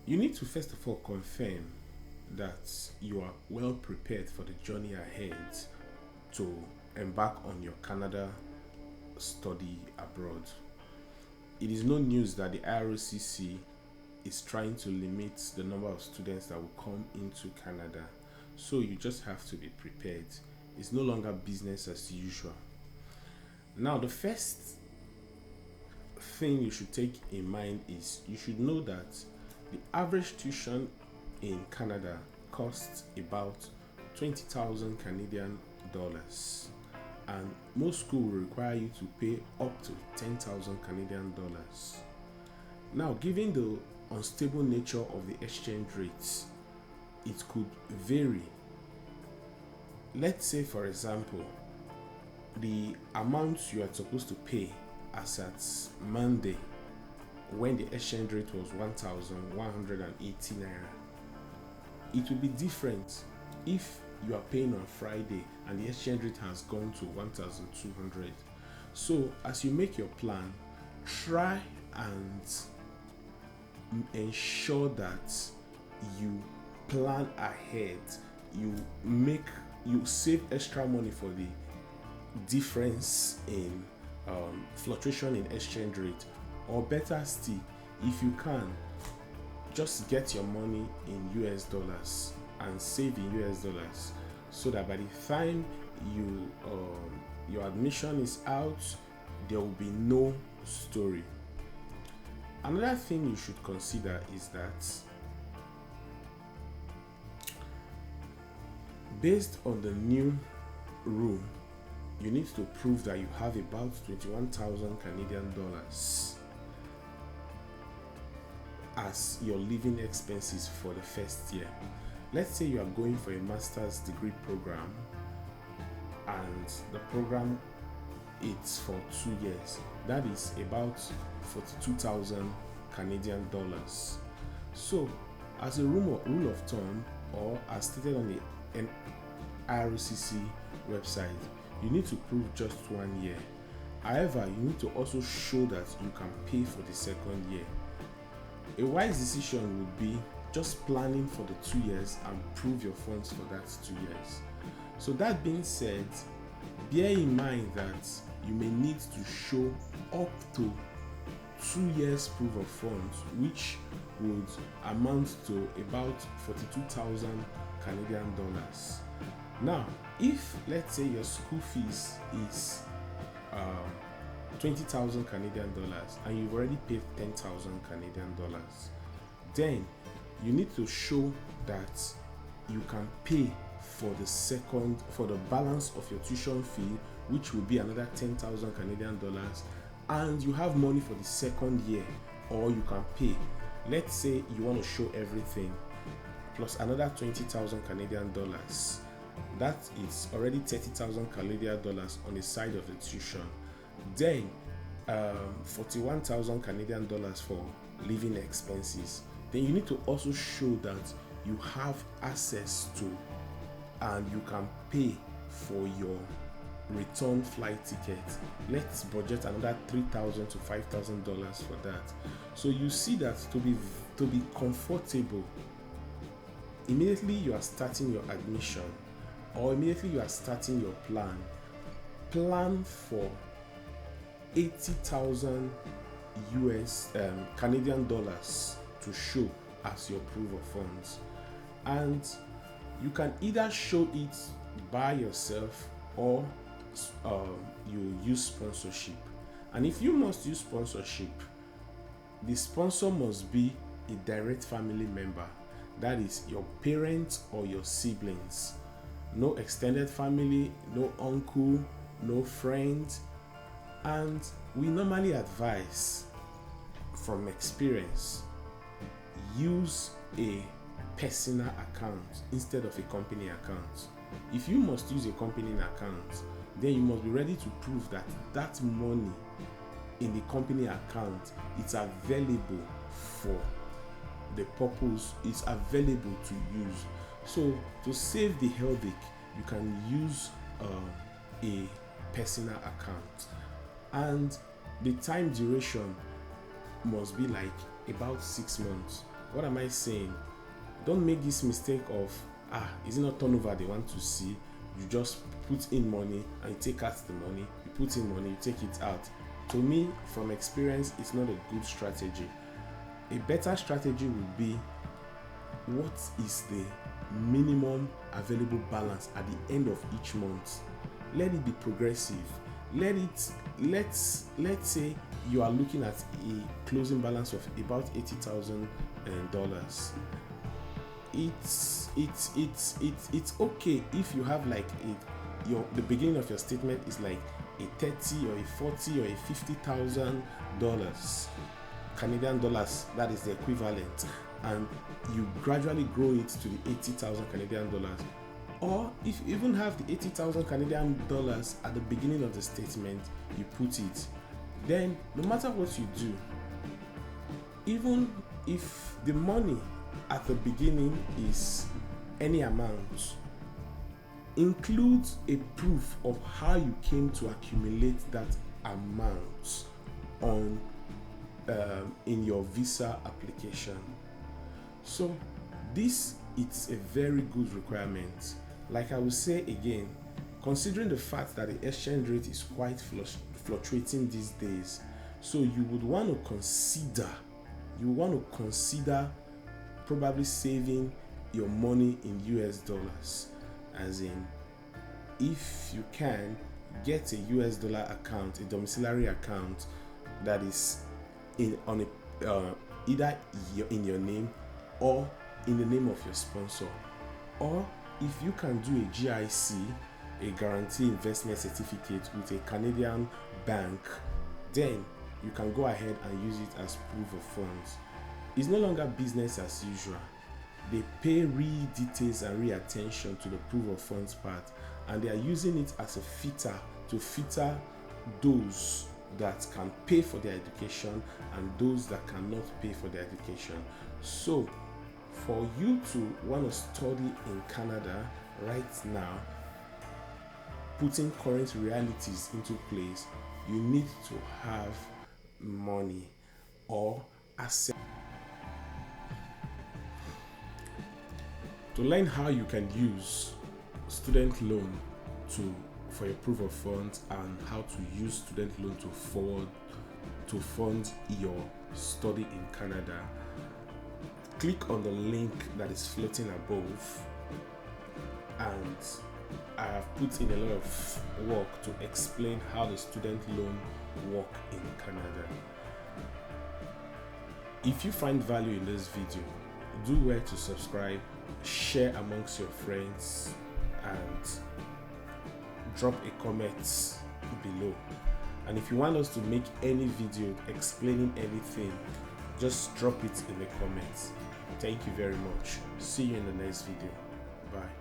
You need to first of all confirm that you are well prepared for the journey ahead to embark on your Canada study abroad. It is no news that the IRCC is trying to limit the number of students that will come into Canada. So you just have to be prepared. It's no longer business as usual. Now, the first thing you should take in mind is you should know that the average tuition in Canada costs about 20,000 Canadian dollars, and most schools will require you to pay up to 10,000 Canadian dollars. Now, given the unstable nature of the exchange rates, it could vary. Let's say, for example, the amount you are supposed to pay as at Monday, when the exchange rate was 1,180 naira, it will be different if you are paying on Friday and the exchange rate has gone to 1,200. So as you make your plan, try and ensure that you plan ahead. You save extra money for the difference in fluctuation in exchange rate, or better still, if you can, just get your money in US dollars and save in US dollars, so that by the time your admission is out, there will be no story. Another thing you should consider is that based on the new rule, you need to prove that you have about 21,000 Canadian dollars as your living expenses for the first year. Let's say you are going for a master's degree program and the program is for 2 years. That is about 42,000 Canadian dollars. So, as a rule of thumb, or as stated on the IRCC website, you need to prove just 1 year. However, you need to also show that you can pay for the second year. A wise decision would be just planning for the 2 years and prove your funds for that 2 years. So that being said, bear in mind that you may need to show up to 2 years proof of funds, which would amount to about 42,000 Canadian dollars. Now, if let's say your school fees is 20,000 Canadian dollars and you've already paid 10,000 Canadian dollars, then you need to show that you can pay for the balance of your tuition fee, which will be another 10,000 Canadian dollars, and you have money for the second year, or you can pay, let's say you want to show everything plus another 20,000 Canadian dollars. That is already 30,000 Canadian dollars on the side of the tuition. Then 41,000 Canadian dollars for living expenses. Then you need to also show that you have access to and you can pay for your return flight ticket. Let's budget another $3,000 to $5,000 for that. So you see that to be comfortable, immediately you are starting your admission, or immediately you are starting your plan for 80,000 Canadian dollars to show as your proof of funds. And you can either show it by yourself, or you use sponsorship. And if you must use sponsorship, the sponsor must be a direct family member, that is your parents or your siblings. No extended family, no uncle, no friend. And we normally advise, from experience, use a personal account instead of a company account. If you must use a company account, then you must be ready to prove that that money in the company account is available for the purpose, it's available to use. So to save the headache, you can use a personal account, and the time duration must be like about 6 months, What am I saying? Don't make this mistake of, is it not turnover they want to see? You just put in money and you take out the money. You put in money, you take it out. To me, from experience, it's not a good strategy. A better strategy would be, what is the minimum available balance at the end of each month? Let it be progressive. Let's say you are looking at a closing balance of about $80,000. It's okay if you have like the beginning of your statement is like a $30,000 or a $40,000 or a $50,000 Canadian dollars, that is the equivalent, and you gradually grow it to the 80,000 Canadian dollars. Or if you even have the 80,000 Canadian dollars at the beginning of the statement, you put it. Then no matter what you do, even if the money at the beginning is any amount, include a proof of how you came to accumulate that amount on in your visa application. So this, it's a very good requirement. Like I will say again, considering the fact that the exchange rate is quite fluctuating these days, so you would want to consider probably saving your money in US dollars, as in, if you can get a US dollar account, a domiciliary account that is either in your name or in the name of your sponsor. Or if you can do a GIC, a guarantee investment certificate with a Canadian bank, then you can go ahead and use it as proof of funds. It's no longer business as usual. They pay real details and real attention to the proof of funds part, and they are using it as a filter to filter those that can pay for their education and those that cannot pay for their education. So for you to want to study in Canada right now, putting current realities into place, you need to have money or asset. To learn how you can use student loan for your proof of funds, and how to use student loan to fund your study in Canada, click on the link that is floating above, and I have put in a lot of work to explain how the student loan work in Canada. If you find value in this video, do well to subscribe, share amongst your friends, and drop a comment below. And if you want us to make any video explaining anything, just drop it in the comments. Thank you very much. See you in the next video. Bye.